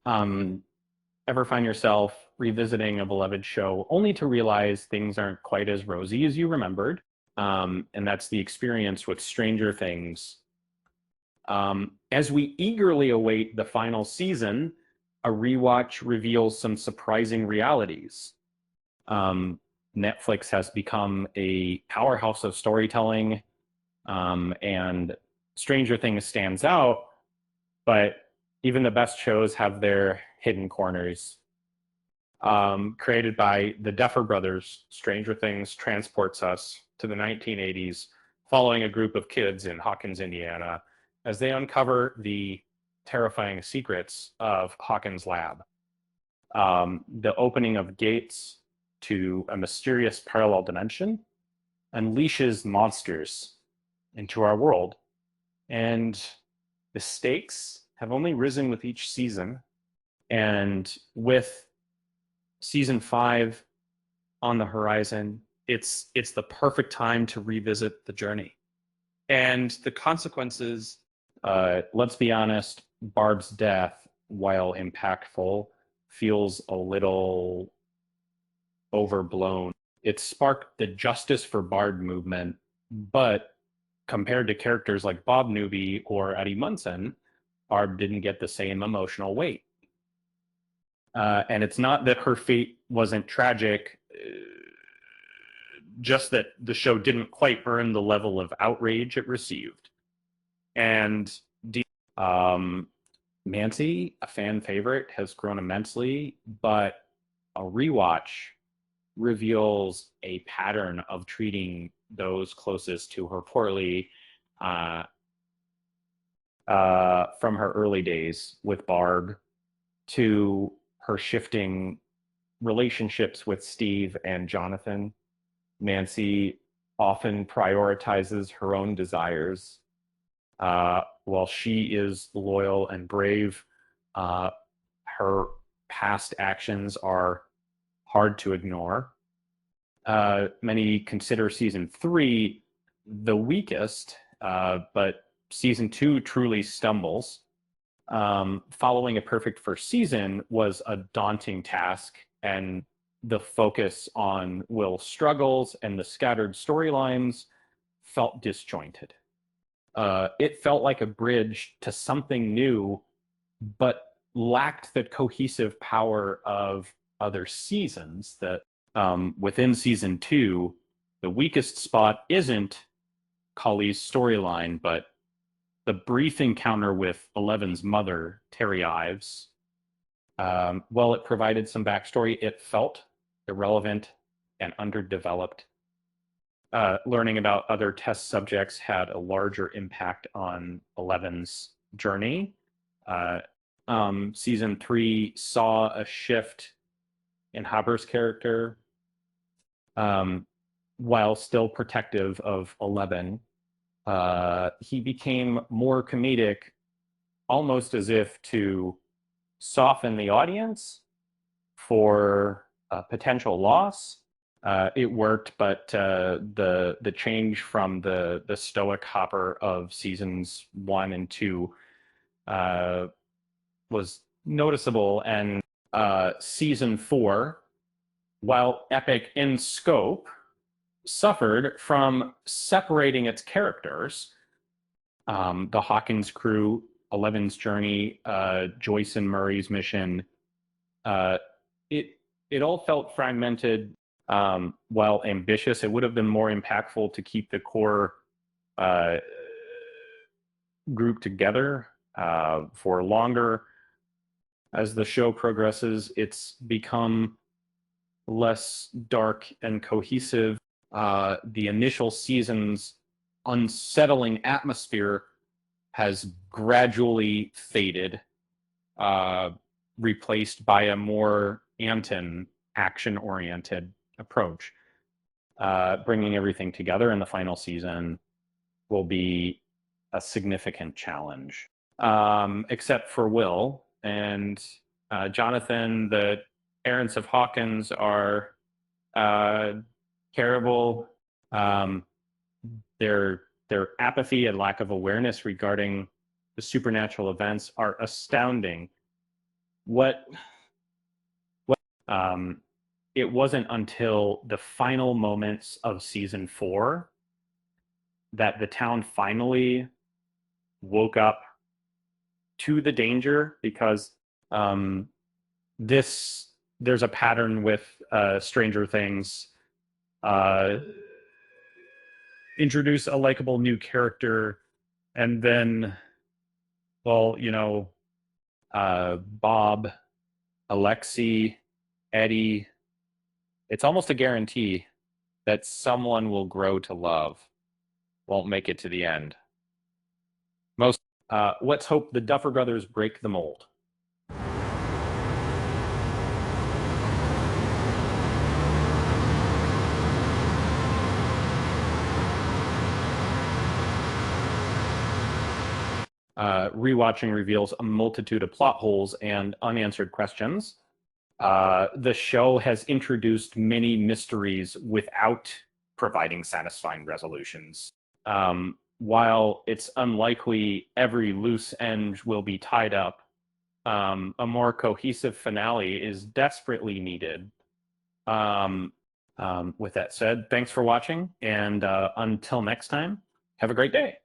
Um, Ever find yourself revisiting a beloved show only to realize things aren't quite as rosy as you remembered? And that's the experience with Stranger Things. As we eagerly await the final season, a rewatch reveals some surprising realities. Um, Netflix has become a powerhouse of storytelling, and Stranger Things stands out, but even the best shows have their hidden corners. Created by the Duffer Brothers, Stranger Things transports us to the 1980s, following a group of kids in Hawkins, Indiana, as they uncover the terrifying secrets of Hawkins' lab. The opening of gates to a mysterious parallel dimension unleashes monsters into our world, and the stakes have only risen with each season. And with season 5 on the horizon, it's the perfect time to revisit the journey and the consequences. Let's be honest, Barb's death, while impactful, feels a little overblown. It sparked the Justice for Barb movement, but compared to characters like Bob Newby or Eddie Munson, Barb didn't get the same emotional weight. And it's not that her fate wasn't tragic, just that the show didn't quite earn the level of outrage it received. And um, Nancy, a fan favorite, has grown immensely, but a rewatch reveals a pattern of treating those closest to her poorly, uh, from her early days with Barb to her shifting relationships with Steve and Jonathan. Nancy often prioritizes her own desires. While she is loyal and brave, uh, her past actions are hard to ignore. Many consider season 3 the weakest, but season 2 truly stumbles. Following a perfect first season was a daunting task, and the focus on Will's struggles and the scattered storylines felt disjointed. It felt like a bridge to something new, but lacked the cohesive power of other seasons. That within season 2, the weakest spot isn't Colley's storyline, but the brief encounter with Eleven's mother, Terry Ives. While it provided some backstory, it felt irrelevant and underdeveloped. Learning about other test subjects had a larger impact on Eleven's journey. Uh, Season 3 saw a shift in Haber's character, um, while still protective of Eleven. He became more comedic, almost as if to soften the audience for potential loss. It worked, but the change from the stoic Hopper of seasons 1 and 2 was noticeable, and season 4, while epic in scope, suffered from separating its characters. The Hawkins crew, Eleven's journey, Joyce and Murray's mission. Uh, it it all felt fragmented. While ambitious, it would have been more impactful to keep the core uh, group together for longer. As the show progresses, it's become less dark and cohesive. The initial season's unsettling atmosphere has gradually faded, uh, replaced by a more Anton action-oriented approach. Bringing everything together in the final season will be a significant challenge. Except for Will and Jonathan, the parents of Hawkins are terrible. Um, their apathy and lack of awareness regarding the supernatural events are astounding. what what it wasn't until the final moments of season 4 that the town finally woke up to the danger, because um, this there's a pattern with Stranger Things. Uh, Introduce a likable new character, and then, well, Bob, Alexi, Eddie. It's almost a guarantee that someone will grow to love, won't make it to the end. Most. Let's hope the Duffer Brothers break the mold. Rewatching reveals a multitude of plot holes and unanswered questions. The show has introduced many mysteries without providing satisfying resolutions. While it's unlikely every loose end will be tied up, a more cohesive finale is desperately needed. With that said, thanks for watching, and until next time, have a great day.